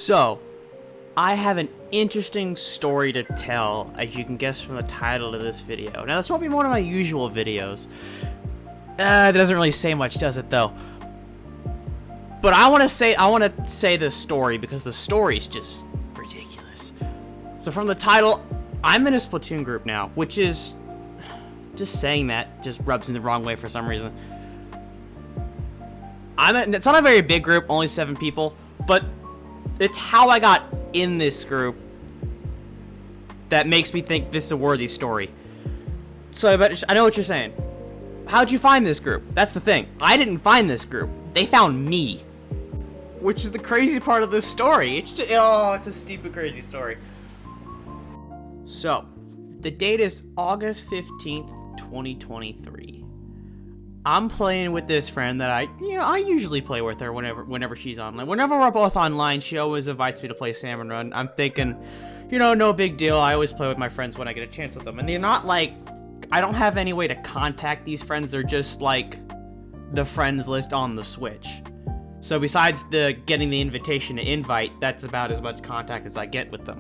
So, I have an interesting story to tell, as you can guess from the title of this video. Now, this won't be one of my usual videos. It doesn't really say much, does it, though? But I want to say this story because the story's just ridiculous. So, from the title, I'm in a Splatoon group now, which is just saying that just rubs me the wrong way for some reason. It's not a very big group, only 7 people, but it's how I got in this group that makes me think this is a worthy story. So I know what you're saying. How'd you find this group? That's the thing. I didn't find this group. They found me. Which is the crazy part of this story. It's just, it's a stupid, crazy story. So, the date is August 15th, 2023. I'm playing with this friend that I usually play with her whenever she's online. Whenever we're both online, she always invites me to play Salmon Run. I'm thinking, no big deal. I always play with my friends when I get a chance with them. And they're not like, I don't have any way to contact these friends. They're just like the friends list on the Switch. So besides getting the invitation to invite, that's about as much contact as I get with them.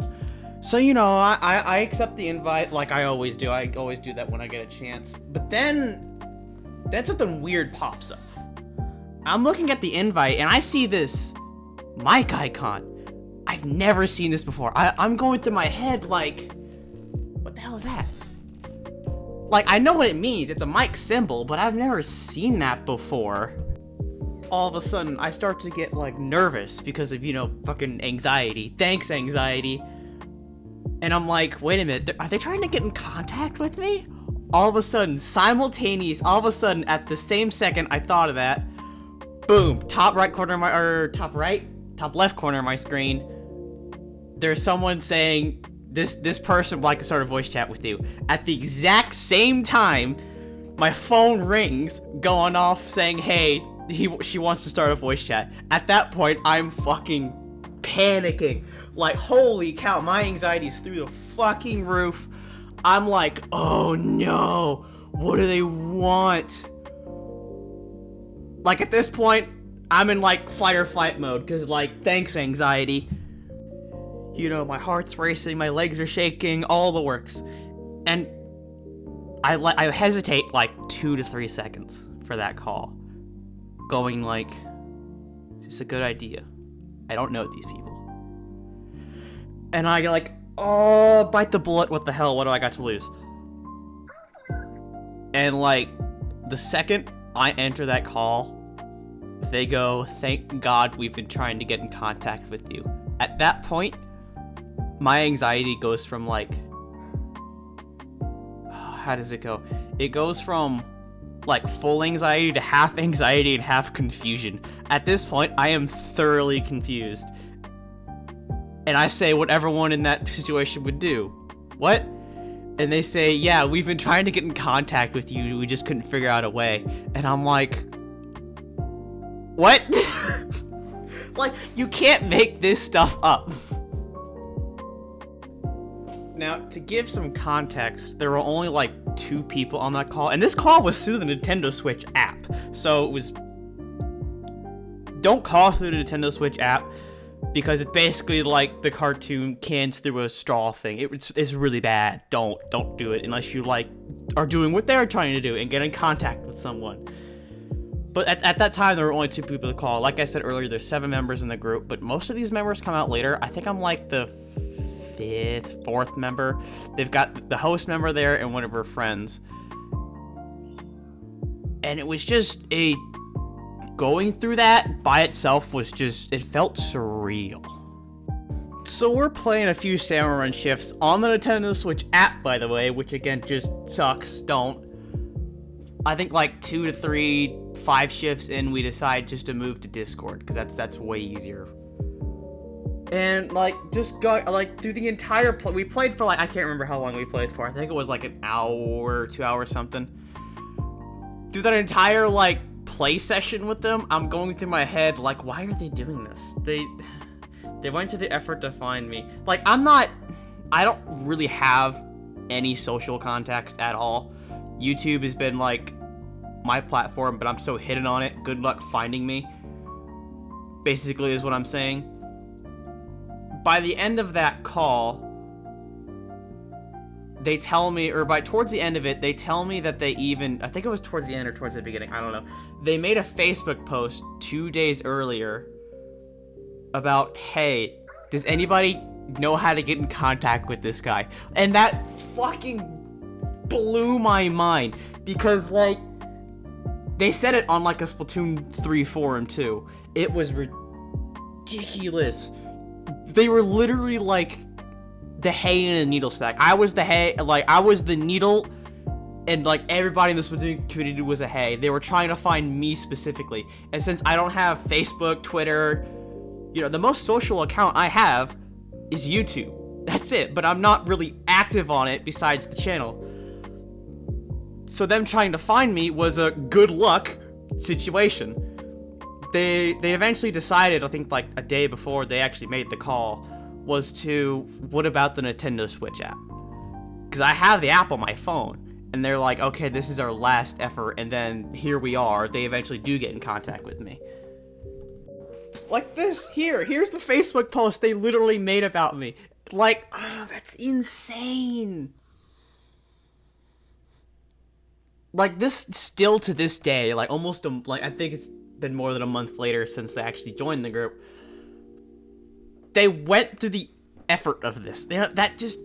So, I accept the invite like I always do. I always do that when I get a chance. But then something weird pops up. I'm looking at the invite and I see this mic icon. I've never seen this before. I'm going through my head like, what the hell is that? Like, I know what it means. It's a mic symbol, but I've never seen that before. All of a sudden, I start to get, like, nervous because of, fucking anxiety. Thanks, anxiety. And I'm like, wait a minute, are they trying to get in contact with me? All of a sudden, at the same second I thought of that, boom, top left corner of my screen, there's someone saying, this person would like to start a voice chat with you. At the exact same time, my phone rings, going off saying, hey, she wants to start a voice chat. At that point, I'm fucking panicking. Like, holy cow, my anxiety's through the fucking roof. I'm like, oh no, what do they want? Like, at this point, I'm in, like, fight or flight mode, because, like, thanks, anxiety. My heart's racing, my legs are shaking, all the works. And I hesitate, like, 2 to 3 seconds for that call. Going, like, is this a good idea? I don't know these people. And I, like, oh, bite the bullet, what the hell, what do I got to lose? And, like, the second I enter that call, they go, thank God we've been trying to get in contact with you. At that point, my anxiety goes from, like, how does it go? It goes from, like, full anxiety to half anxiety and half confusion. At this point, I am thoroughly confused. And I say what everyone in that situation would do. What? And they say, yeah, we've been trying to get in contact with you. We just couldn't figure out a way. And I'm like, what? Like, you can't make this stuff up. Now, to give some context, there were only like 2 people on that call. And this call was through the Nintendo Switch app. So it was... Don't call through the Nintendo Switch app, because it's basically like the cartoon cans through a straw thing. It's really bad. Don't do it unless you, like, are doing what they're trying to do and get in contact with someone. But at that time, there were only 2 people to call. Like I said earlier, there's 7 members in the group, but most of these members come out later. I think I'm like the 5th, 4th member. They've got the host member there and one of her friends. And it was just going through that by itself was just, it felt surreal. So we're playing a few Salmon Run shifts on the Nintendo Switch app, by the way, which again just sucks. Don't. I think like 2 to 3, 5 shifts in, we decide just to move to Discord, because that's way easier. And like just go like through the entire we played for like, I can't remember how long we played for. I think it was like an hour, 2 hours, something. Through that entire like play session with them, I'm going through my head like, why are they doing this? They went to the effort to find me. Like, I don't really have any social contacts at all. YouTube has been like my platform, but I'm so hidden on it. Good luck finding me, basically, is what I'm saying. by the end of that call, they tell me, or towards the end of it, they tell me that they even, I think it was towards the end or towards the beginning, I don't know. They made a Facebook post 2 days earlier about, hey, does anybody know how to get in contact with this guy? And that fucking blew my mind, because, like, they said it on, like, a Splatoon 3 forum, too. It was ridiculous. They were literally, like, the hay in a needle stack. I was the hay, like, I was the needle, and, like, everybody in the Splatoon community was a hay. They were trying to find me specifically. And since I don't have Facebook, Twitter, you know, the most social account I have is YouTube. That's it. But I'm not really active on it besides the channel. So them trying to find me was a good luck situation. They eventually decided, I think, like, a day before they actually made the call, was to, what about the Nintendo Switch app? Because I have the app on my phone, and they're like, okay, this is our last effort, and then here we are. They eventually do get in contact with me. Like this, here's the Facebook post they literally made about me. Like, oh, that's insane. Like, this, still to this day, like, almost, like, I think it's been more than a month later since they actually joined the group. They went through the effort of this. You know, that just...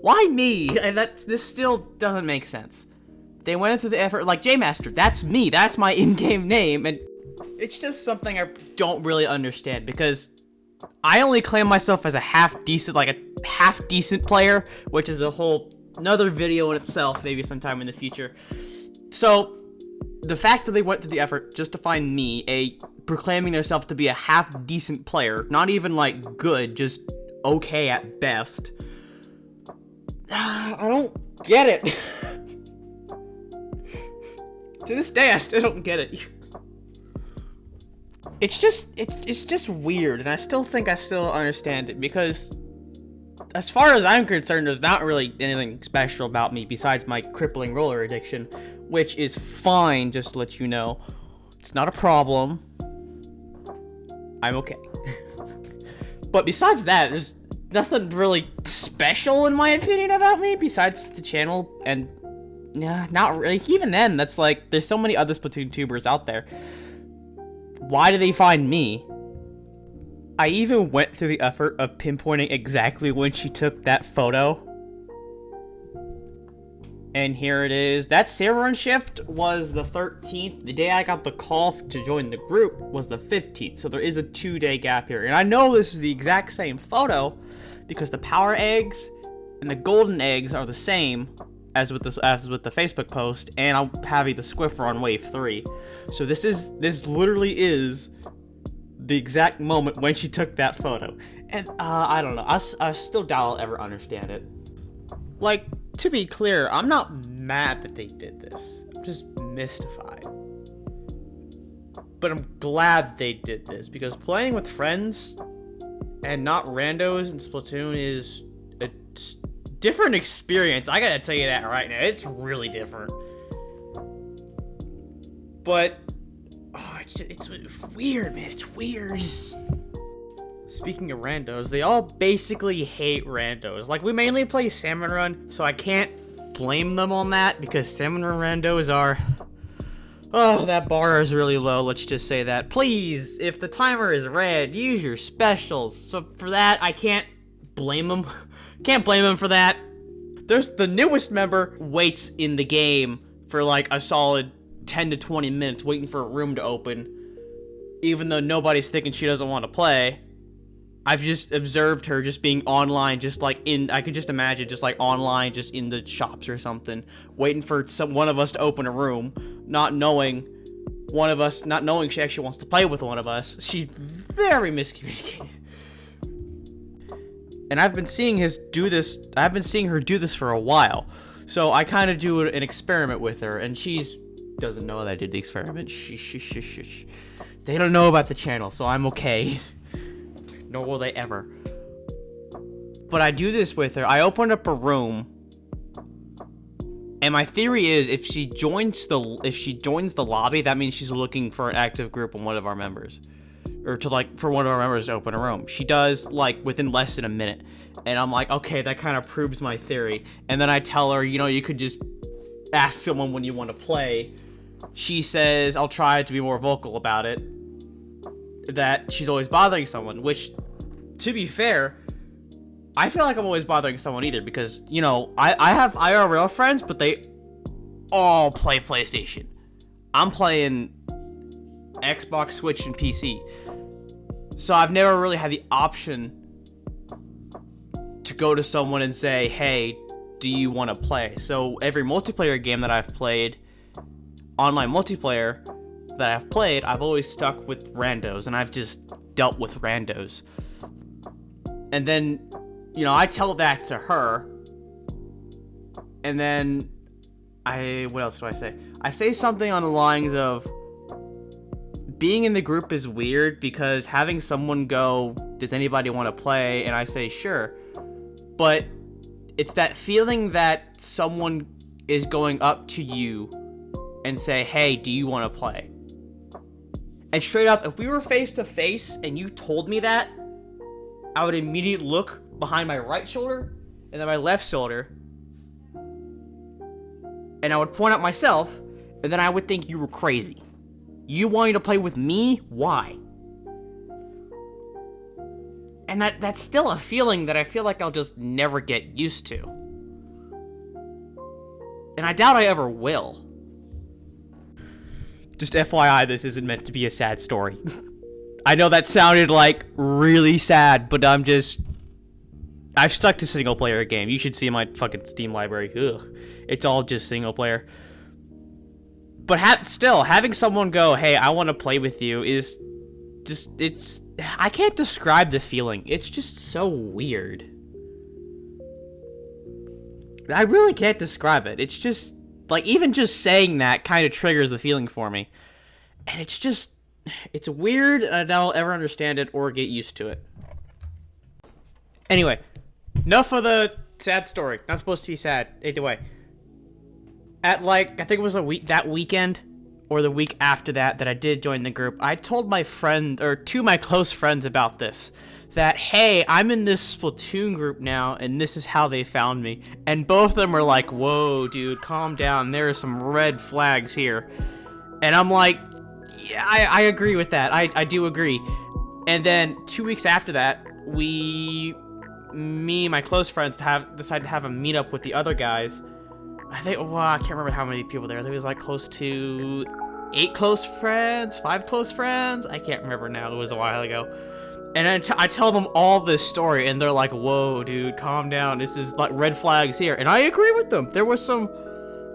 why me? And this still doesn't make sense. They went through the effort, like, J-Master, that's me. That's my in-game name. And it's just something I don't really understand, because I only claim myself as a half-decent player, which is a whole another video in itself, maybe sometime in the future. So, the fact that they went through the effort just to find me, proclaiming themselves to be a half-decent player, not even, like, good, just okay at best. I don't get it. To this day, I still don't get it. It's just weird, and I still think I still don't understand it, because as far as I'm concerned, there's not really anything special about me besides my crippling roller addiction, which is fine, just to let you know. It's not a problem. I'm okay. But besides that, there's nothing really special, in my opinion, about me, besides the channel, and yeah, not really. Even then, that's like, there's so many other Splatoon tubers out there. Why do they find me? I even went through the effort of pinpointing exactly when she took that photo. And here it is. That server run shift was the 13th. The day I got the call to join the group was the 15th. So there is a 2-day gap here. And I know this is the exact same photo because the power eggs and the golden eggs are the same as with the Facebook post, and I'm having the Squiffer on wave 3. So this literally is the exact moment when she took that photo. And I don't know. I still doubt I'll ever understand it. Like, to be clear, I'm not mad that they did this. I'm just mystified. But I'm glad they did this, because playing with friends and not randos in Splatoon is a different experience. I gotta tell you that right now. It's really different. But it's weird, man. It's weird. Speaking of randos, they all basically hate randos. Like, we mainly play Salmon Run, so I can't blame them on that, because Salmon Run randos are... oh, that bar is really low, let's just say that. Please, if the timer is red, use your specials. So for that, I can't blame them. Can't blame them for that. There's the newest member waits in the game for like a solid 10 to 20 minutes waiting for a room to open, even though nobody's thinking she doesn't want to play. I've just observed her just being online, just like I could just imagine just like online, just in the shops or something, waiting for one of us to open a room, not knowing she actually wants to play with one of us. She's very miscommunicated. And I've been seeing her do this for a while. So I kind of do an experiment with her, and she doesn't know that I did the experiment. Shh. They don't know about the channel, so I'm okay. Nor will they ever. But I do this with her. I open up a room, and my theory is if she joins the lobby, that means she's looking for an active group on one of our members. or to like for one of our members to open a room. She does like within less than a minute, and I'm like, okay, that kind of proves my theory. And then I tell her, you could just ask someone when you want to play. She says I'll try to be more vocal about it, that she's always bothering someone, which, to be fair, I feel like I'm always bothering someone either, because, I have IRL friends, but they all play PlayStation. I'm playing Xbox, Switch, and PC. So I've never really had the option to go to someone and say, hey, do you want to play? So every multiplayer game that I've played, online multiplayer that I've played, I've always stuck with randos, and I've just dealt with randos. And then, I tell that to her, and then what else do I say? I say something on the lines of, being in the group is weird because having someone go, does anybody want to play? And I say, sure. But it's that feeling that someone is going up to you and say, hey, do you want to play? And straight up, if we were face to face and you told me that, I would immediately look behind my right shoulder and then my left shoulder, and I would point at myself, and then I would think you were crazy. You wanting to play with me? Why? And that's still a feeling that I feel like I'll just never get used to. And I doubt I ever will. Just FYI, this isn't meant to be a sad story. I know that sounded like really sad, but I've stuck to single player game. You should see my fucking Steam library. Ugh. It's all just single player. But still, having someone go, hey, I want to play with you is just, I can't describe the feeling. It's just so weird. I really can't describe it. It's just, like, even just saying that kind of triggers the feeling for me. And it's weird, and I don't know I'll ever understand it or get used to it. Anyway, enough of the sad story. Not supposed to be sad, either way. At, I think it was that weekend, or the week after that I did join the group, I told my friend, or two of my close friends about this, that, hey, I'm in this Splatoon group now, and this is how they found me. And both of them are like, whoa, dude, calm down, there are some red flags here. And I'm like, yeah, I agree with that, I do agree. And then 2 weeks after that, me and my close friends decided to have a meetup with the other guys. I can't remember how many people there. I think it was like close to 8 close friends, 5 close friends. I can't remember now. It was a while ago. And I tell them all this story, and they're like, whoa, dude, calm down. This is like red flags here. And I agree with them. There was some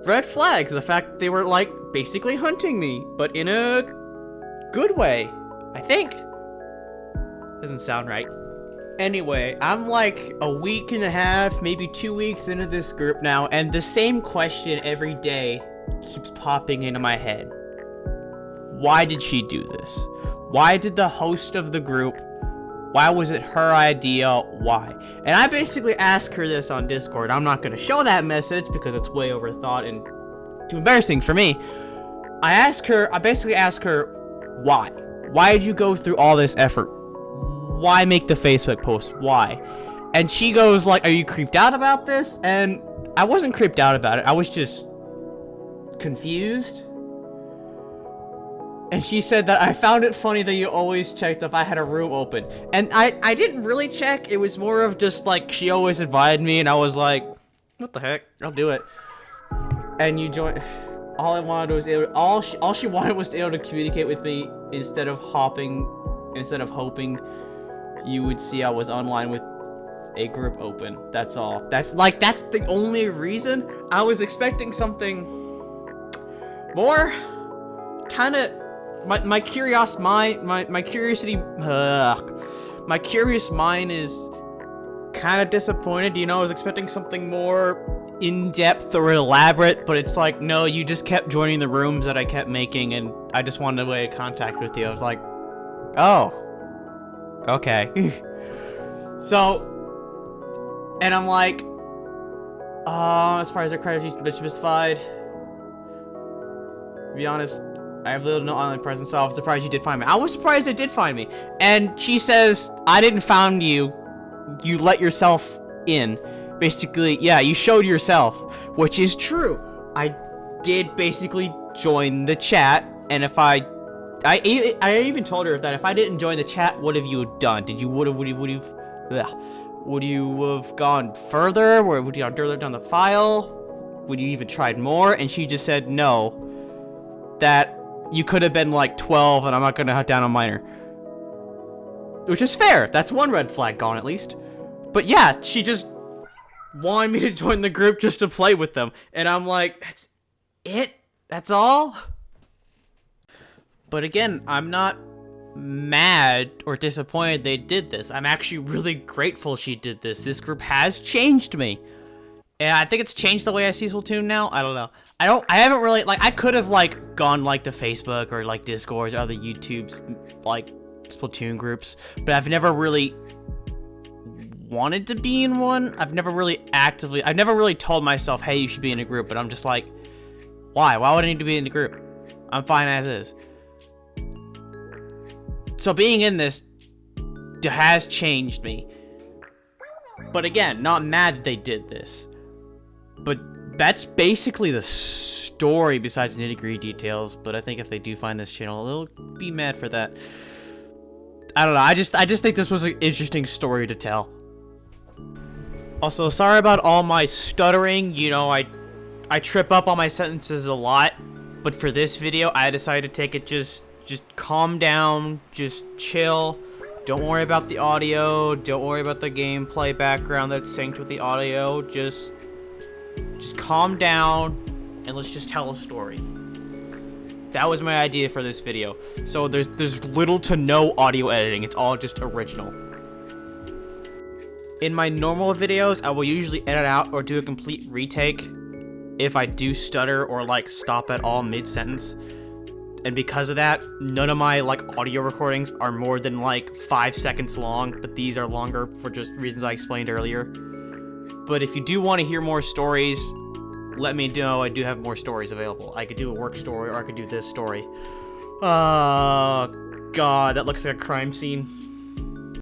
red flags. The fact that they were like basically hunting me, but in a good way, I think. Doesn't sound right. Anyway, I'm like a week and a half, maybe 2 weeks into this group now, and the same question every day keeps popping into my head. Why did she do this? Why did the host of the group, why was it her idea? Why? And I basically asked her this on Discord. I'm not going to show that message because it's way overthought and too embarrassing for me. I basically asked her, why? Why did you go through all this effort? Why make the Facebook post? Why? And she goes like, are you creeped out about this? And I wasn't creeped out about it. I was just confused. And she said that I found it funny that you always checked if I had a room open. And I didn't really check. It was more of just like, she always invited me, and I was like, what the heck? I'll do it. And you joined. All I wanted was all she wanted was to be able to communicate with me instead of hoping you would see I was online with a group open. That's all. That's the only reason. I was expecting something more kind of my curious mind is kind of disappointed. I was expecting something more in-depth or elaborate, but it's like, no, you just kept joining the rooms that I kept making, and I just wanted a way of contact with you. I was like, oh, okay. So, and I'm like, as far as the credit, bitch mystified. To be honest, I have little to no online presence, so I was surprised you did find me. I was surprised it did find me. And she says, I didn't found you. You let yourself in. Basically, yeah, you showed yourself, which is true. I did basically join the chat, and if I even told her that if I didn't join the chat, what have you done? Would you have gone further? Or would you have further down the file? Would you even tried more? And she just said no. That you could have been like 12, and I'm not gonna hunt down a minor. Which is fair. That's one red flag gone at least. But yeah, she just wanted me to join the group just to play with them, and I'm like, that's it? That's all? But again, I'm not mad or disappointed they did this. I'm actually really grateful she did this. This group has changed me. And I think it's changed the way I see Splatoon now. I don't know. I haven't really, like, I could have, like, gone, like, to Facebook or, like, Discord or other YouTube's, like, Splatoon groups. But I've never really wanted to be in one. I've never really told myself, hey, you should be in a group. But I'm just like, why? Why would I need to be in a group? I'm fine as is. So being in this has changed me. But again, not mad that they did this. But that's basically the story besides nitty-gritty details. But I think if they do find this channel, they'll be mad for that. I don't know. I just think this was an interesting story to tell. Also, sorry about all my stuttering. You know, I trip up on my sentences a lot. But for this video, I decided to take it just calm down, just chill. Don't worry about the audio. Don't worry about the gameplay background that's synced with the audio. Just calm down and let's just tell a story. That was my idea for this video. So there's little to no audio editing. It's all just original. In my normal videos, I will usually edit out or do a complete retake if I do stutter or like stop at all mid-sentence. And because of that, none of my like audio recordings are more than like 5 seconds long, but these are longer for just reasons I explained earlier. But if you do want to hear more stories, let me know. I do have more stories available. I could do a work story or I could do this story. Oh, God, that looks like a crime scene.